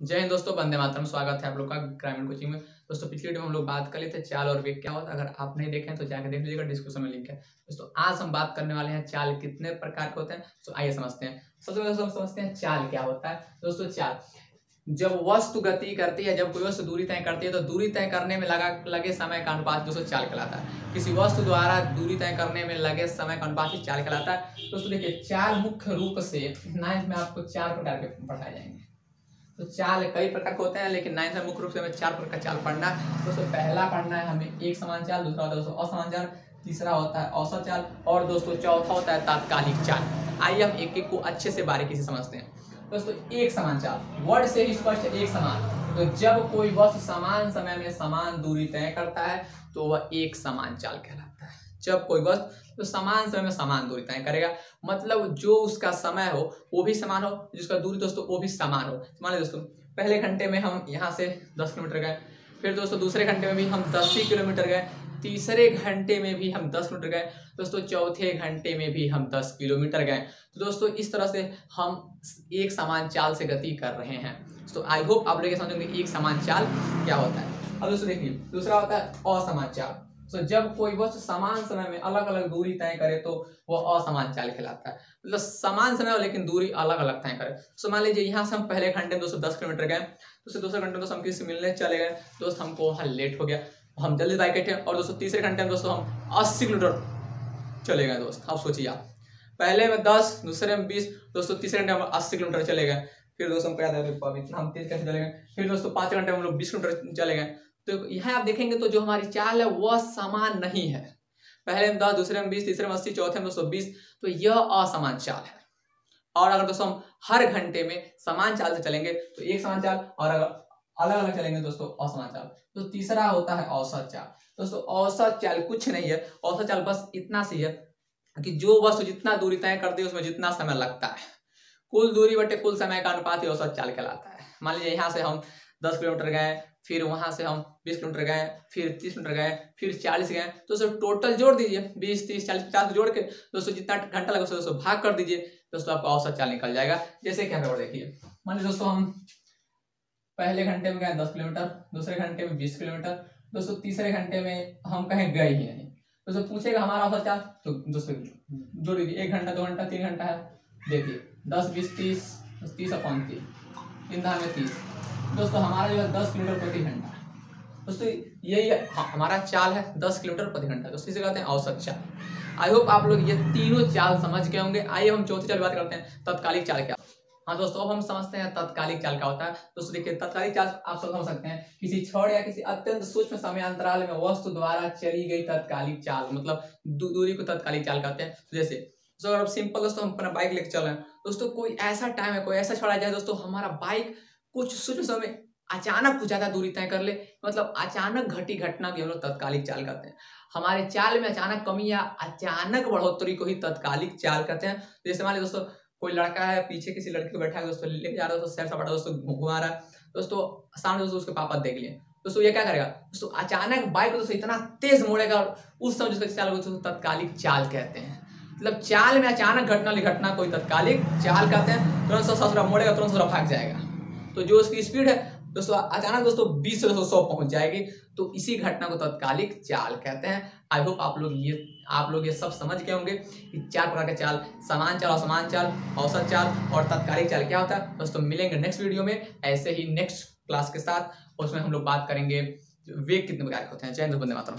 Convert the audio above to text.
जय हिंद दोस्तों, वंदे मातरम। स्वागत है आप लोग का ग्रामीण कोचिंग में। दोस्तों पिछली वीडियो में हम लोग बात कर लिए थे चाल और वेग क्या होता है। अगर आप नहीं देखें तो जाकर देख लीजिएगा, डिस्क्रिप्शन में लिंक है। दोस्तों आज हम बात करने वाले हैं चाल कितने प्रकार के होते हैं। तो आइए समझते हैं। सबसे पहले हम समझते हैं चाल क्या होता है। दोस्तों चाल जब वस्तु गति करती है, जब कोई वस्तु दूरी तय करती है तो दूरी तय करने में लगे समय का अनुपात दोस्तों चाल कहलाता है। किसी वस्तु द्वारा दूरी तय करने में लगे समय का अनुपात ही चाल कहलाता है। दोस्तों देखिए, चाल मुख्य रूप से 9th में आपको 4 प्रकार के पढ़ाए जाएंगे। तो चाल कई प्रकार के होते हैं, लेकिन 9th में मुख्य रूप से हमें 4 प्रकार का चाल पढ़ना है। दोस्तों पहला पढ़ना है हमें एक समान चाल, दूसरा होता है दोस्तों असमान चाल, तीसरा होता है औसत चाल और दोस्तों चौथा होता है तात्कालिक चाल। आइए हम एक एक को अच्छे से बारीकी से समझते हैं। दोस्तों एक समान चाल, वर्ड से ही स्पष्ट एक समान। तो जब कोई वस्तु समान समय में समान दूरी तय करता है तो वह एक समान चाल कहलाता है। जब कोई वस्तु तो समान समय में समान दूरी तय करेगा, मतलब जो उसका समय हो वो भी समान हो, जिसका दूरी दोस्तों वो भी समान हो। मान लीजिए दोस्तों पहले घंटे में हम यहाँ से 10 किलोमीटर गए, फिर दोस्तों दूसरे घंटे में भी हम 10 ही किलोमीटर गए, तीसरे घंटे में भी हम 10 किलोमीटर गए, दोस्तों चौथे घंटे में भी हम 10 किलोमीटर गए। तो दोस्तों इस तरह से हम एक समान चाल से गति कर रहे हैं। तो आई होप आप लोग ये समझेंगे एक समान चाल क्या होता है। अब दोस्तों देखिए दूसरा होता है असमान चाल। तो जब कोई वस्तु समान समय में अलग अलग दूरी तय करे तो वह असमान चाल कहलाता है। मतलब समान समय हो लेकिन दूरी अलग अलग तय करे। तो मान लीजिए यहाँ से हम पहले घंटे में दोस्तों 10 किलोमीटर गए, दोस्तों दूसरे घंटे में दोस्तों हम किसी से मिलने चले गए, दोस्त हमको वहाँ लेट हो गया, हम जल्दी बाइक थे, और दोस्तों तीसरे घंटे में दोस्तों हम 80 किलोमीटर चले गए। दोस्त अब सोचिए आप, पहले में 10, दूसरे में 20, दोस्तों तीसरे घंटे में 80 किलोमीटर चले गए। फिर दोस्तों हमको याद है इतना हम तेज कैसे चले गए। फिर दोस्तों 5 घंटे में हम लोग 20 किलोमीटर चले गए। तो यहाँ आप देखेंगे तो जो हमारी चाल है वह समान नहीं है। पहले में 10, दूसरे में 20, तीसरे में 80, चौथे में 220, तो यह असमान चाल है। और अगर दोस्तों हम हर घंटे में समान चाल से चलेंगे तो एक समान चाल, और अगर अलग अलग चलेंगे दोस्तों असमान चाल। तो तीसरा होता है औसत चाल। दोस्तों औसत चाल कुछ नहीं है, औसत चाल बस इतना सी है कि जो वस्तु जितना दूरी तय करती है उसमें जितना समय लगता है, कुल दूरी बटे कुल समय का अनुपात ही औसत चाल कहलाता है। मान लीजिए यहाँ से हम 10 किलोमीटर गए, फिर वहां से हम 20 किलोमीटर गए, फिर 30 किलोमीटर गए, फिर 40 गए, तो दोस्तों टोटल जोड़ दीजिए 20, 30, 40, 50 जोड़ के दोस्तों जितना घंटा लगा दोस्तों भाग कर दीजिए, दोस्तों आपको औसत चाल निकल जाएगा। जैसे क्या खबर देखिए, मान लीजिए दोस्तों हम पहले घंटे में गए 10 किलोमीटर, दूसरे घंटे में 20 किलोमीटर, दोस्तों तीसरे घंटे में हम कहीं गए ही नहीं। दोस्तों पूछेगा हमारा औसत चाल, तो दोस्तों जोड़ दीजिए 1 घंटा, 2 घंटा, 3 घंटा है। देखिए 10, 20, 30, 30 अपॉन 3, 3 धार में 30, दोस्तों हमारा जो है 10 किलोमीटर प्रति घंटा। दोस्तों यही हमारा चाल है 10 किलोमीटर प्रति घंटा। दोस्तों इसे कहते हैं औसत चाल। आई होप आप लोग ये तीनों चाल समझ गए होंगे। आइए हम चौथी चाल बात करते हैं, तत्कालिक चाल क्या। हाँ दोस्तों अब हम समझते हैं तत्कालिक चाल क्या होता है। दोस्तों देखिए तत्कालिक चाल आप सब समझ सकते हैं, किसी क्षण या किसी अत्यंत सूक्ष्म समय अंतराल में वस्तु द्वारा चली गई तत्कालिक चाल, मतलब दूरी को तत्कालिक चाल कहते हैं। तो जैसे तो अगर सिंपल दोस्तों हम अपना बाइक लेकर चल रहे हैं, दोस्तों कोई ऐसा टाइम है, कोई ऐसा क्षण आ जाए दोस्तों हमारा बाइक कुछ सूक्ष्म समय अचानक कुछ ज्यादा दूरी तय कर ले, मतलब अचानक घटी घटना की हम लोग तत्कालिक चाल कहते हैं। हमारे चाल में अचानक कमी या अचानक बढ़ोतरी को ही तत्कालिक चाल कहते हैं। जैसे मान लीजिए दोस्तों कोई लड़का है पीछे किसी लड़की को बैठा है, दोस्तों लेके जा रहा है, दोस्तों सैर सपाटा दोस्तों घुमा रहा है, दोस्तों सामने दोस्तों उसके पापा देख लिए, दोस्तों ये क्या करेगा, दोस्तों अचानक बाइक को दोस्तों इतना तेज मोड़ेगा और उस समय जिसका चाल दोस्तों तत्कालिक चाल कहते हैं। मतलब चाल में अचानक घटना कोई तत्कालिक चाल कहते हैं। तुरंत ससुरा मोड़ेगा, तुरंत ससुरा भाग जाएगा। तो जो उसकी स्पीड है दोस्तों अचानक दोस्तों 20 से 100 पहुंच जाएगी, तो इसी घटना को तत्कालिक चाल कहते हैं। आई होप आप लोग ये सब समझ गए होंगे कि 4 प्रकार के चाल, समान चाल, असमान चाल, औसत चाल और तत्कालिक चाल क्या होता है। दोस्तों मिलेंगे नेक्स्ट वीडियो में ऐसे ही नेक्स्ट क्लास के साथ, उसमें हम लोग बात करेंगे वेग कितने प्रकार के होते हैं। जय हिंद, वंदे मातरम।